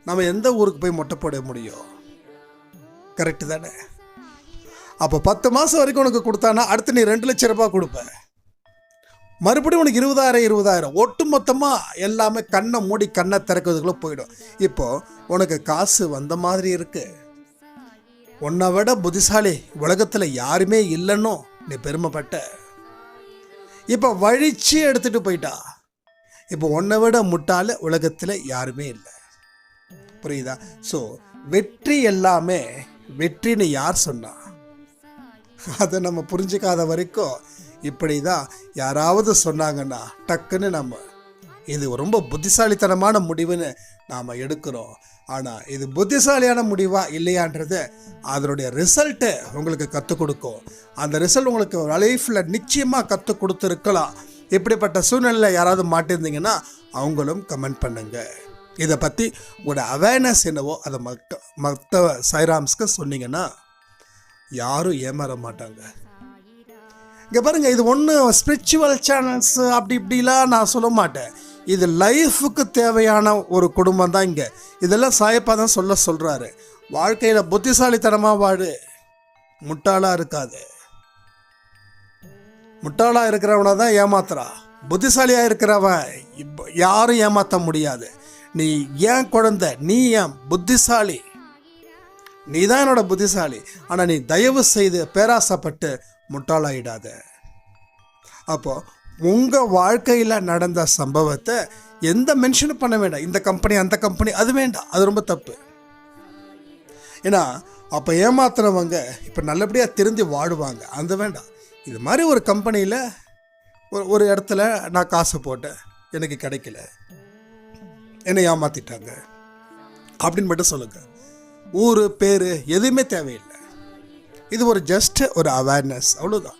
நம்ம எந்த ஊருக்கு போய் மொட்டை போட முடியும்? கரெக்டு தானே? அப்போ 10 மாதம் வரைக்கும் உனக்கு கொடுத்தானா அடுத்து நீ 2,00,000 ரூபாய் கொடுப்ப. மறுபடியும் உனக்கு 20,000 ஒட்டு மொத்தமாக எல்லாமே கண்ணை மூடி கண்ணை திறக்கிறதுக்குள்ளே போயிடும். இப்போது உனக்கு காசு வந்த மாதிரி இருக்கு. உன்னை விட புத்திசாலி உலகத்தில் யாருமே இல்லைன்னோ நீ பெருமைப்பட்ட. இப்போ வழிச்சு எடுத்துகிட்டு போயிட்டா. இப்போ உன்னை விட முட்டாள் உலகத்தில் யாருமே இல்லை. புரியுதா? ஸோ வெற்றி எல்லாமே வெற்றின்னு யார் சொன்னா? அதை நம்ம புரிஞ்சிக்காத வரைக்கும் இப்படி தான் யாராவது சொன்னாங்கன்னா டக்குன்னு நம்ம இது ரொம்ப புத்திசாலித்தனமான முடிவுன்னு நாம் எடுக்கிறோம். ஆனால் இது புத்திசாலியான முடிவா இல்லையான்றது அதனுடைய ரிசல்ட்டு உங்களுக்கு கற்றுக் கொடுக்கும். அந்த ரிசல்ட் உங்களுக்கு லைஃப்பில் நிச்சயமாக கற்றுக் கொடுத்துருக்கலாம். இப்படிப்பட்ட சூழ்நிலையில் யாராவது மாட்டிருந்தீங்கன்னா அவங்களும் கமெண்ட் பண்ணுங்கள். இதை பற்றி உங்களோட அவேர்னஸ் என்னவோ அதை மற்ற சாய்ராம்ஸ்க்கு சொன்னீங்கன்னா யாரும் ஏமாற மாட்டாங்க. இங்கே பாருங்கள், இது ஒன்றும் ஸ்பிரிச்சுவல் சேனல்ஸ் அப்படி இப்படிலாம் நான் சொல்ல மாட்டேன். இது லைஃபுக்கு தேவையான ஒரு குடும்பம் தான். இங்கே இதெல்லாம் சாயப்பா தான் சொல்கிறாரு. வாழ்க்கையில் புத்திசாலித்தனமாக வாடு, முட்டாளாக இருக்காது. முட்டாளாக இருக்கிறவனை தான் ஏமாத்துறா. புத்திசாலியாக இருக்கிறவன் யாரும் ஏமாற்ற முடியாது. நீ ஏன் குழந்தை, நீ ஏன் புத்திசாலி, நீ தான் என்னோட புத்திசாலி. ஆனால் நீ தயவு செய்து பேராசைப்பட்டு முட்டாளாயிடாத. அப்போ உங்கள் வாழ்க்கையில் நடந்த சம்பவத்தை எந்த மென்ஷனும் பண்ண வேண்டாம். இந்த கம்பெனி அந்த கம்பெனி அது வேண்டாம், அது ரொம்ப தப்பு. ஏன்னா அப்போ ஏமாத்துறவங்க இப்போ நல்லபடியாக திருந்தி வாடுவாங்க. அந்த வேண்டாம். இது மாதிரி ஒரு கம்பெனியில் ஒரு இடத்துல நான் காசு போட்டேன், எனக்கு கிடைக்கல, என்னை ஏமாற்றிட்டாங்க அப்படின்னு மட்டும் சொல்லுங்கள். ஊர் பேர் எதுவுமே தேவையில்லை. இது ஒரு ஜஸ்ட் ஒரு அவேர்னஸ், அவ்வளோதான்.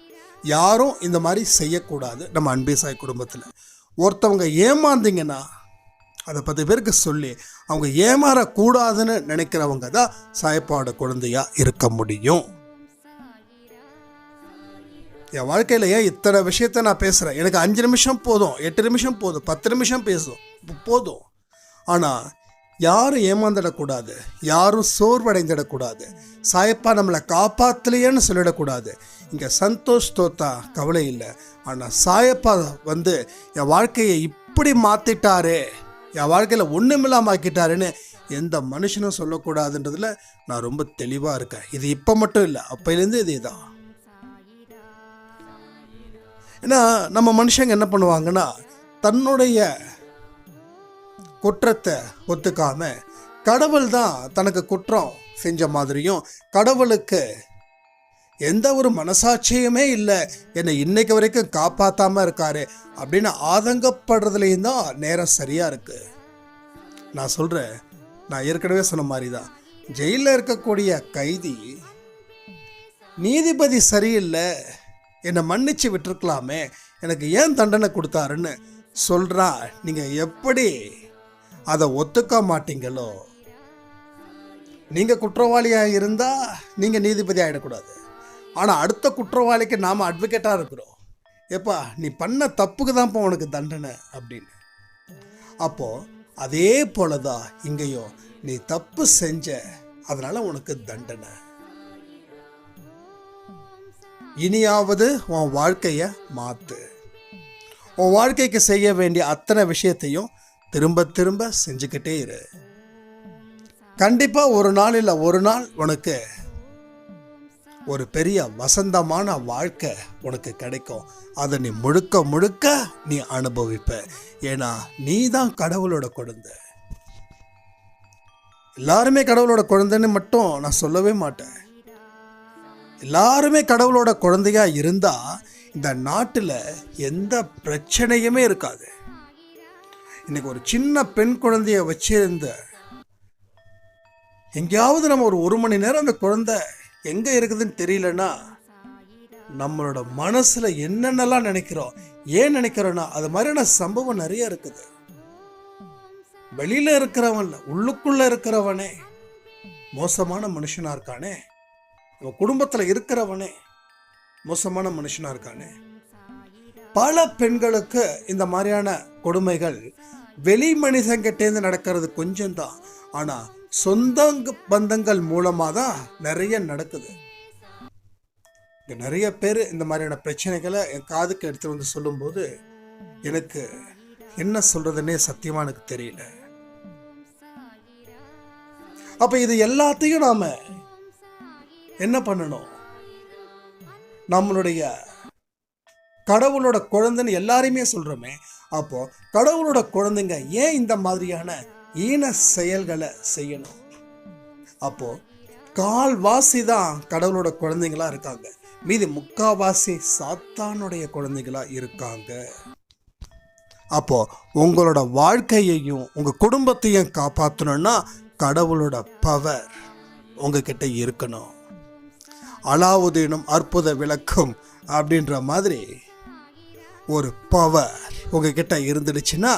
யாரும் இந்த மாதிரி செய்யக்கூடாது. நம்ம அன்பே சாய் குடும்பத்தில் ஒருத்தவங்க ஏமாந்தீங்கன்னா அதை 10 பேருக்கு சொல்லி அவங்க ஏமாறக்கூடாதுன்னு நினைக்கிறவங்க தான் சாயப்பாவோட குழந்தையாக இருக்க முடியும். என் வாழ்க்கையில் ஏன் இத்தனை விஷயத்த நான் பேசுகிறேன்? எனக்கு 5 நிமிஷம் போதும், 8 நிமிஷம் போதும், 10 நிமிஷம் பேசும் போதும். ஆனால் யாரும் ஏமாந்துடக்கூடாது, யாரும் சோர்வடைந்துடக்கூடாது. சாயப்பா நம்மளை காப்பாற்றலையேன்னு சொல்லிடக்கூடாது. இங்கே சந்தோஷ் தோத்தா கவலை இல்லை. ஆனால் சாயப்பா வந்து என் வாழ்க்கையை இப்படி மாற்றிட்டாரே, என் வாழ்க்கையில் ஒன்றுமில்லாமல் ஆக்கிட்டாருன்னு எந்த மனுஷனும் சொல்லக்கூடாதுன்றதுல நான் ரொம்ப தெளிவாக இருக்கேன். இது இப்போ மட்டும் இல்லை, அப்போலேருந்து இதே தான். ஏன்னா நம்ம மனுஷங்க என்ன பண்ணுவாங்கன்னா, தன்னுடைய குற்றத்தை ஒத்துக்காம கடவுள் தான் தனக்கு குற்றம் செஞ்ச மாதிரியும், கடவுளுக்கு எந்த ஒரு மனசாட்சியுமே இல்லை, என்னை இன்னைக்கு வரைக்கும் காப்பாற்றாமல் இருக்காரு அப்படின்னு ஆதங்கப்படுறதுலேயும் தான் நேரம் சரியாக இருக்குது. நான் சொல்கிறேன், நான் ஏற்கனவே சொன்ன மாதிரி தான், ஜெயிலில் இருக்கக்கூடிய கைதி நீதிபதி சரியில்லை, என்னை மன்னிச்சு விட்டுருக்கலாமே, எனக்கு ஏன் தண்டனை கொடுத்தாருன்னு சொல்கிறா. நீங்கள் எப்படி அதை ஒத்துக்க மாட்டீங்களோ நீங்கள் குற்றவாளியாக இருந்தால் நீங்கள் நீதிபதி ஆகிடக்கூடாது. ஆனால் அடுத்த குற்றவாளிக்கு நாம் அட்வொகேட்டாக இருக்கிறோம். ஏப்பா நீ பண்ண தப்புக்கு தான்ப்பா உனக்கு தண்டனை அப்படின்னு. அப்போது அதே போல தான் இங்கேயும் நீ தப்பு செஞ்ச, அதனால் உனக்கு தண்டனை. இனியாவது உன் வாழ்க்கையை மாற்று. உன் வாழ்க்கைக்கு செய்ய வேண்டிய அத்தனை விஷயத்தையும் திரும்ப திரும்ப செஞ்சுக்கிட்டே இரு. கண்டிப்பாக ஒரு நாள் இல்லை ஒரு நாள் உனக்கு ஒரு பெரிய வசந்தமான வாழ்க்கை உனக்கு கிடைக்கும். அதை நீ முழுக்க முழுக்க நீ அனுபவிப்ப. ஏன்னா நீ தான் கடவுளோட குழந்தை. எல்லாருமே கடவுளோட குழந்தைன்னு மட்டும் நான் சொல்லவே மாட்டேன். எல்லாருமே கடவுளோட குழந்தையா இருந்தா இந்த நாட்டில் எந்த பிரச்சனையுமே இருக்காது. இன்னைக்கு ஒரு சின்ன பெண் குழந்தைய வச்சிருந்த எங்கேயாவது நம்ம ஒரு மணி நேரம் அந்த குழந்தை எங்க இருக்குதுன்னு தெரியலன்னா நம்மளோட மனசுல என்னென்னலாம் நினைக்கிறோம், ஏன் நினைக்கிறோன்னா அது மாதிரியான சம்பவம் நிறைய இருக்குது. வெளியில இருக்கிறவன் உள்ளுக்குள்ள இருக்கிறவனே மோசமான மனுஷனா இருக்கானே, நம்ம குடும்பத்துல இருக்கிறவனே மோசமான மனுஷனா இருக்கானே. பல பெண்களுக்கு இந்த மாதிரியான கொடுமைகள் வெளி மனிதங்கிட்டேருந்து நடக்கிறது கொஞ்சம்தான். ஆனா சொந்த பந்தங்கள் மூலமாக தான் நிறைய நடக்குது. இங்கே நிறைய பேர் இந்த மாதிரியான பிரச்சனைகளை என் காதுக்கு எடுத்து வந்து சொல்லும்போது எனக்கு என்ன சொல்றதுன்னே சத்தியமா எனக்கு தெரியல. அப்ப இது எல்லாத்தையும் நாம என்ன பண்ணணும்? நம்மளுடைய கடவுளோட குழந்தைன்னு எல்லாரையுமே சொல்றோமே, அப்போ கடவுளோட குழந்தைங்க ஏன் இந்த மாதிரியான ஈன செயல்களை செய்யணும்? அப்போ கால்வாசி தான் கடவுளோட குழந்தைங்களா இருக்காங்க, மீதி முக்காவாசி சாத்தானுடைய குழந்தைகளா இருக்காங்க. அப்போ உங்களோட வாழ்க்கையையும் உங்க குடும்பத்தையும் காப்பாற்றணும்னா கடவுளோட பவர் உங்ககிட்ட இருக்கணும். அலாவுதீனும் அற்புத விளக்கும் அப்படின்ற மாதிரி ஒரு பவர் உங்ககிட்ட இருந்துடுச்சுன்னா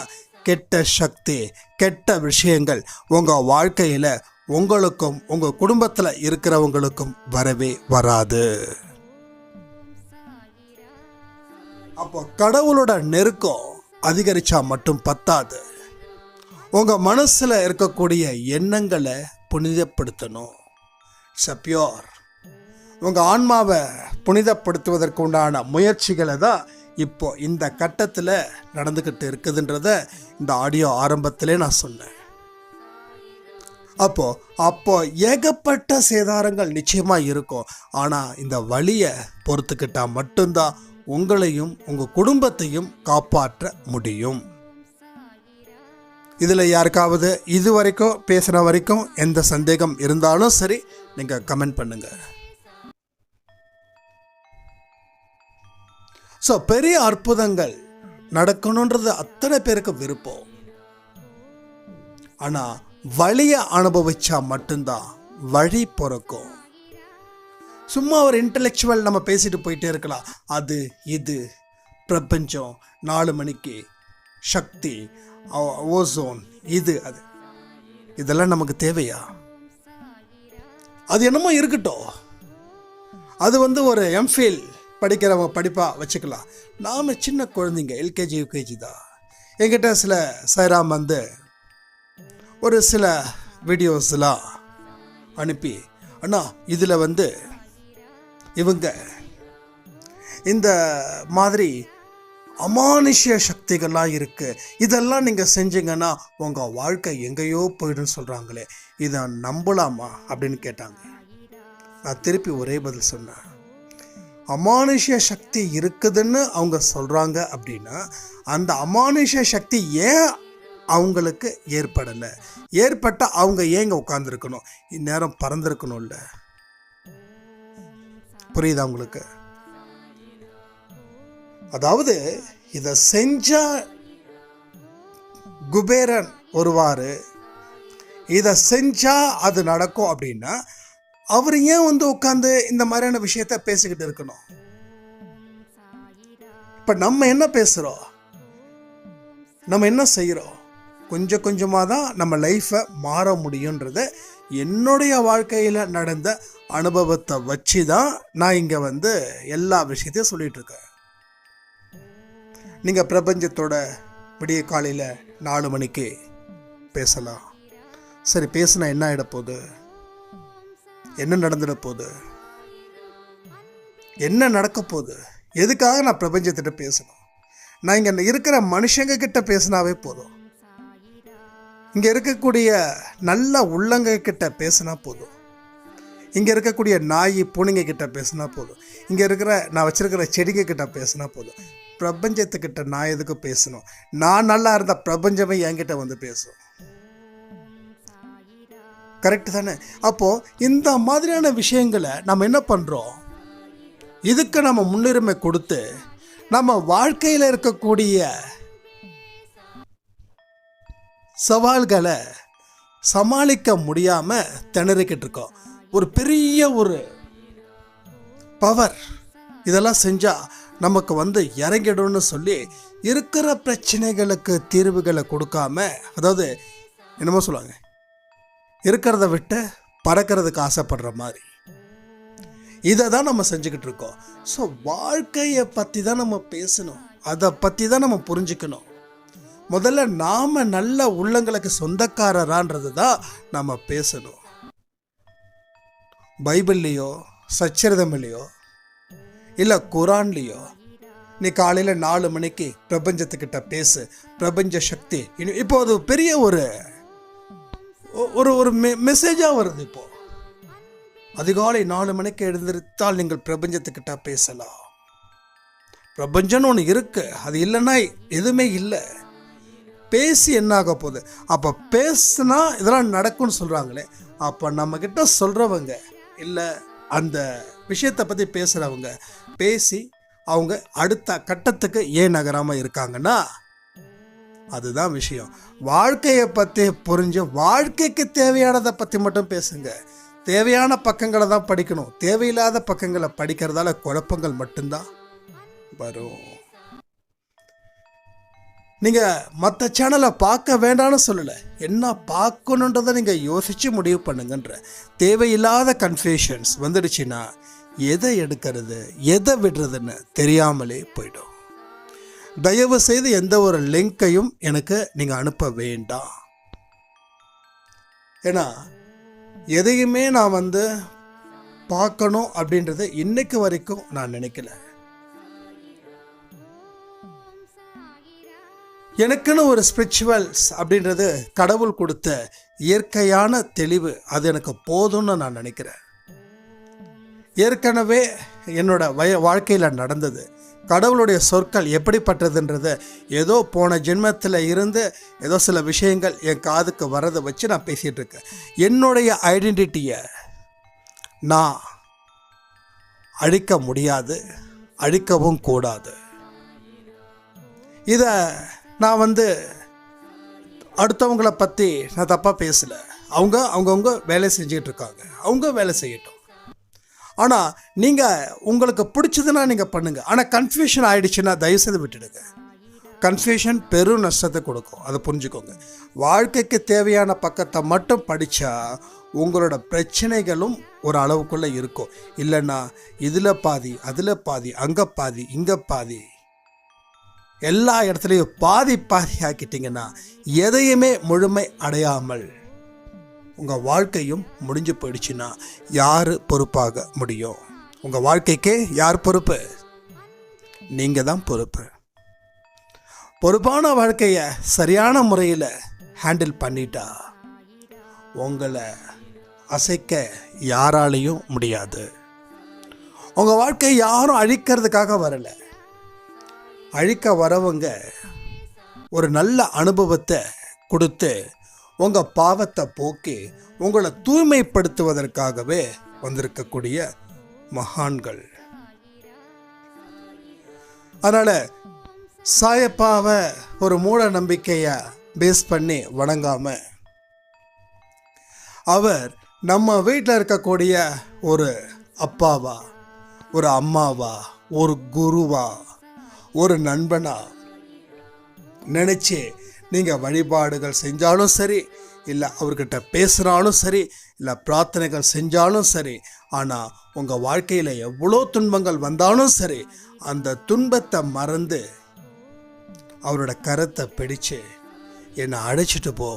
கெட்ட சக்தி, கெட்ட விஷயங்கள் உங்க வாழ்க்கையில உங்களுக்கும் உங்க குடும்பத்துல இருக்கிறவங்களுக்கும் வரவே வராது. அப்போ கடவுளோட நெருக்கம் அதிகரிச்சா மட்டும் பத்தாது. உங்க மனசுல இருக்கக்கூடிய எண்ணங்களை புனிதப்படுத்தணும். பியோர் உங்க ஆன்மாவை புனிதப்படுத்துவதற்கு உண்டான முயற்சிகளை தான் இப்போ இந்த கட்டத்தில் நடந்துக்கிட்டு இருக்குதுன்றத இந்த ஆடியோ ஆரம்பத்திலே நான் சொன்னேன். அப்போ ஏகப்பட்ட சேதாரங்கள் நிச்சயமா இருக்கும். ஆனால் இந்த வழியை பொறுத்துக்கிட்டா மட்டும்தான் உங்களையும் உங்க குடும்பத்தையும் காப்பாற்ற முடியும். இதில் யாருக்காவது இது வரைக்கும் பேசுகிற வரைக்கும் எந்த சந்தேகம் இருந்தாலும் சரி, நீங்கள் கமெண்ட் பண்ணுங்க. ஸோ பெரிய அற்புதங்கள் நடக்கணுன்றது அத்தனை பேருக்கு விருப்பம். ஆனால் வழியை அனுபவிச்சா மட்டும்தான் வழி பிறக்கும். சும்மா ஒரு இன்டலெக்சுவல் நம்ம பேசிட்டு போயிட்டே இருக்கலாம். அது இது பிரபஞ்சம் 4 மணிக்கு சக்தி ஓசோன் இது அது இதெல்லாம் நமக்கு தேவையா? அது என்னமோ இருக்கட்டும். அது ஒரு எம்ஃபில் படிக்கிறவங்க படிப்பாக வச்சுக்கலாம். நாம் சின்ன குழந்தைங்க, எல்கேஜி யூகேஜி தான். என்கிட்ட சில சைராம் ஒரு சில வீடியோஸ்லாம் அனுப்பி, அண்ணா இதில் இவங்க இந்த மாதிரி அமானுஷ்ய சக்திகள்லாம் இருக்குது, இதெல்லாம் நீங்கள் செஞ்சீங்கன்னா உங்கள் வாழ்க்கை எங்கேயோ போயிடுன்னு சொல்கிறாங்களே, இதை நம்பலாமா அப்படின்னு கேட்டாங்க. நான் திருப்பி ஒரே பதில் சொன்னேன். அமானுஷ்ய சக்தி இருக்குதுன்னு அவங்க சொல்கிறாங்க அப்படின்னா அந்த அமானுஷ்ய சக்தி ஏன் அவங்களுக்கு ஏற்படலை? ஏற்பட்டால் அவங்க ஏங்க உட்காந்துருக்கணும்? இந்நேரம் பறந்துருக்கணும்ல. புரியுதா உங்களுக்கு? அதாவது இதை செஞ்சா குபேரன் வருவார், இதை செஞ்சா அது நடக்கும் அப்படின்னா அவர் ஏன் உட்காந்து இந்த மாதிரியான விஷயத்த பேசிக்கிட்டு இருக்கணும்? இப்ப நம்ம என்ன பேசுறோம், நம்ம என்ன செய்யறோம்? கொஞ்சம் கொஞ்சமாக தான் நம்ம லைஃப்பை மாற முடியுன்றத என்னுடைய வாழ்க்கையில் நடந்த அனுபவத்தை வச்சு தான் நான் இங்கே எல்லா விஷயத்தையும் சொல்லிட்டு இருக்கேன். நீங்கள் பிரபஞ்சத்தோட விடிய காலையில் 4 மணிக்கு பேசலாம். சரி, பேசுனா என்ன ஆகிட போகுது? என்ன நடந்துட போகுது? என்ன நடக்க போகுது? எதுக்காக நான் பிரபஞ்சத்திட்ட பேசணும்? நான் இங்கே இருக்கிற மனுஷங்க கிட்ட பேசினாவே போதும். இங்கே இருக்கக்கூடிய நல்ல உள்ளங்க கிட்ட பேசினா போதும். இங்கே இருக்கக்கூடிய நாய் பூனைங்க கிட்ட பேசினா போதும். இங்கே நான் வச்சிருக்கிற செடிங்க கிட்ட பேசினா போதும். பிரபஞ்சத்துக்கிட்ட நான் எதுக்கு பேசணும்? நான் நல்லா இருந்த பிரபஞ்சமே என்கிட்ட பேசும். கரெக்டு தானே? அப்போது இந்த மாதிரியான விஷயங்களை நம்ம என்ன பண்ணுறோம்? இதுக்கு நம்ம முன்னுரிமை கொடுத்து நம்ம வாழ்க்கையில் இருக்கக்கூடிய சவால்களை சமாளிக்க முடியாமல் திணறிக்கிட்டு இருக்கோம். ஒரு பெரிய பவர் இதெல்லாம் செஞ்சால் நமக்கு இறங்கிடும்னு சொல்லி இருக்கிற பிரச்சனைகளுக்கு தீர்வுகளை கொடுக்காம, அதாவது என்னமோ சொல்லுவாங்க, இருக்கிறத விட்டு பறக்கிறதுக்கு ஆசைப்படுற மாதிரி இதை தான் நம்ம செஞ்சுக்கிட்டு இருக்கோம். ஸோ வாழ்க்கையை பற்றி தான் நம்ம பேசணும். அதை பற்றி தான் நம்ம புரிஞ்சுக்கணும். முதல்ல நாம் நல்ல உள்ளங்களுக்கு சொந்தக்காரரான்றது தான் நம்ம பேசணும். பைபிள்லேயோ சச்சரிதமில்லையோ இல்லை குரான்லேயோ நீ காலையில் 4 மணிக்கு பிரபஞ்சத்துக்கிட்ட பேசு, பிரபஞ்ச சக்தி. இப்போ அது பெரிய ஒரு மெசேஜாக வருது. இப்போது அதிகாலை 4 மணிக்கு எழுந்திருத்தால் நீங்கள் பிரபஞ்சத்துக்கிட்ட பேசலாம். பிரபஞ்சம்னு ஒன்று இருக்கு, அது இல்லைன்னா எதுவுமே இல்லை. பேசி என்ன ஆக போகுது? அப்போ பேசுனா இதெல்லாம் நடக்கும்னு சொல்கிறாங்களே, அப்போ நம்மக்கிட்ட சொல்கிறவங்க இல்லை அந்த விஷயத்தை பற்றி பேசுகிறவங்க பேசி அவங்க அடுத்த கட்டத்துக்கு ஏன் நகராமல் இருக்காங்கன்னா அதுதான் விஷயம். வாழ்க்கையை பற்றி புரிஞ்சு வாழ்க்கைக்கு தேவையானதை பற்றி மட்டும் பேசுங்க. தேவையான பக்கங்களை தான் படிக்கணும். தேவையில்லாத பக்கங்களை படிக்கிறதால குழப்பங்கள் மட்டும்தான் வரும். நீங்கள் மற்ற சேனலை பார்க்க வேண்டாம்னு சொல்லலை, என்ன பார்க்கணுன்றதை நீங்கள் யோசித்து முடிவு பண்ணுங்கன்ற. தேவையில்லாத கன்ஃபியூஷன்ஸ் வந்துடுச்சுன்னா எதை எடுக்கிறது எதை விடுறதுன்னு தெரியாமலே போயிடும். தயவு செய்து எந்த ஒரு லிங்கையும் எனக்கு நீங்கள் அனுப்ப வேண்டாம். ஏன்னா எதையுமே நான் பார்க்கணும் அப்படின்றது இன்னைக்கு வரைக்கும் நான் நினைக்கல. எனக்குன்னு ஒரு ஸ்பிரிச்சுவல்ஸ் அப்படின்றது கடவுள் கொடுத்த இயற்கையான தெளிவு, அது எனக்கு போதும்னு நான் நினைக்கிறேன். ஏற்கனவே என்னோட வாழ்க்கையில் நடந்தது. கடவுளுடைய சொற்கள் எப்படிப்பட்டதுன்றதை ஏதோ போன ஜென்மத்தில் இருந்து ஏதோ சில விஷயங்கள் என் காதுக்கு வரதை வச்சு நான் பேசிகிட்டு இருக்கேன். என்னுடைய ஐடென்டிட்டியை நான் அழிக்க முடியாது, அழிக்கவும் கூடாது. இதை நான் அடுத்தவங்களை பற்றி நான் தப்பாக பேசலை. அவங்கவுங்க வேலை செஞ்சுக்கிட்டு இருக்காங்க, அவங்க வேலை செய்யட்டும். ஆனால் நீங்கள் உங்களுக்கு பிடிச்சதுன்னா நீங்கள் பண்ணுங்கள். ஆனால் கன்ஃபியூஷன் ஆகிடுச்சுன்னா தயவுசெய்து விட்டுடுங்க. கன்ஃபியூஷன் பெரும் நஷ்டத்தை கொடுக்கும், அதை புரிஞ்சுக்கோங்க. வாழ்க்கைக்கு தேவையான பக்கத்தை மட்டும் படித்தா உங்களோட பிரச்சனைகளும் ஒரு அளவுக்குள்ளே இருக்கும். இல்லைன்னா இதில் பாதி அதில் பாதி அங்கே பாதி இங்கே பாதி எல்லா இடத்துலையும் பாதி பாதி ஆக்கிட்டிங்கன்னா எதையுமே முழுமை அடையாமல் உங்கள் வாழ்க்கையும் முடிஞ்சு போயிடுச்சுன்னா யார் பொறுப்பாக முடியும்? உங்கள் வாழ்க்கைக்கே யார் பொறுப்பு? நீங்கள் தான் பொறுப்பு. பொறுப்பான வாழ்க்கையை சரியான முறையில் ஹேண்டில் பண்ணிட்டா உங்களை அசைக்க யாராலையும் முடியாது. உங்கள் வாழ்க்கையை யாரும் அழிக்கிறதுக்காக வரலை. அழிக்க வரவங்க ஒரு நல்ல அனுபவத்தை கொடுத்து உங்கள் பாவத்தை போக்கி உங்களை தூய்மைப்படுத்துவதற்காகவே வந்திருக்கக்கூடிய மகான்கள். அதனால் சாயப்பாவை ஒரு மூட நம்பிக்கையை பேஸ் பண்ணி வணங்காமல் அவர் நம்ம வீட்டில் இருக்கக்கூடிய ஒரு அப்பாவா, ஒரு அம்மாவா, ஒரு குருவா, ஒரு நண்பனா நினச்சி நீங்கள் வழிபாடுகள் செஞ்சாலும் சரி, இல்லை அவர்கிட்ட பேசுகிறாலும் சரி, இல்லை பிரார்த்தனைகள் செஞ்சாலும் சரி, ஆனால் உங்கள் வாழ்க்கையில் எவ்வளோ துன்பங்கள் வந்தாலும் சரி, அந்த துன்பத்தை மறந்து அவரோட கரத்தை பிடிச்சு என்னை அழைச்சிட்டு போ,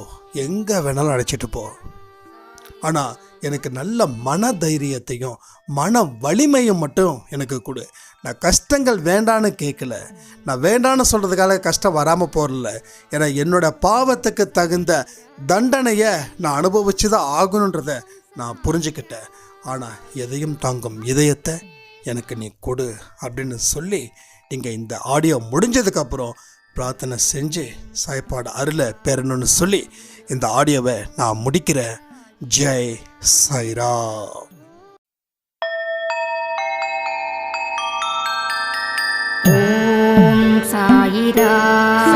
எங்கே வேணாலும் அழைச்சிட்டு போ. ஆனால் எனக்கு நல்ல மன தைரியத்தையும் மன வலிமையும் மட்டும் எனக்கு கொடு. நான் கஷ்டங்கள் வேண்டான்னு கேட்கல, நான் வேண்டான்னு சொல்கிறதுக்காக கஷ்டம் வராமல் போகல. ஏன்னா என்னோட பாவத்துக்கு தகுந்த தண்டனையை நான் அனுபவிச்சு தான் ஆகணுன்றதை நான் புரிஞ்சுக்கிட்டேன். ஆனால் எதையும் தாங்கும் இதயத்தை எனக்கு நீ கொடு அப்படின்னு சொல்லி நீங்கள் இந்த ஆடியோ முடிஞ்சதுக்கப்புறம் பிரார்த்தனை செஞ்சு சாய்ப்பாடு அருளை பெறணும்னு சொல்லி இந்த ஆடியோவை நான் முடிக்கிறேன். ஜெய் சாய்ராம். ஓம் சாயிராம்.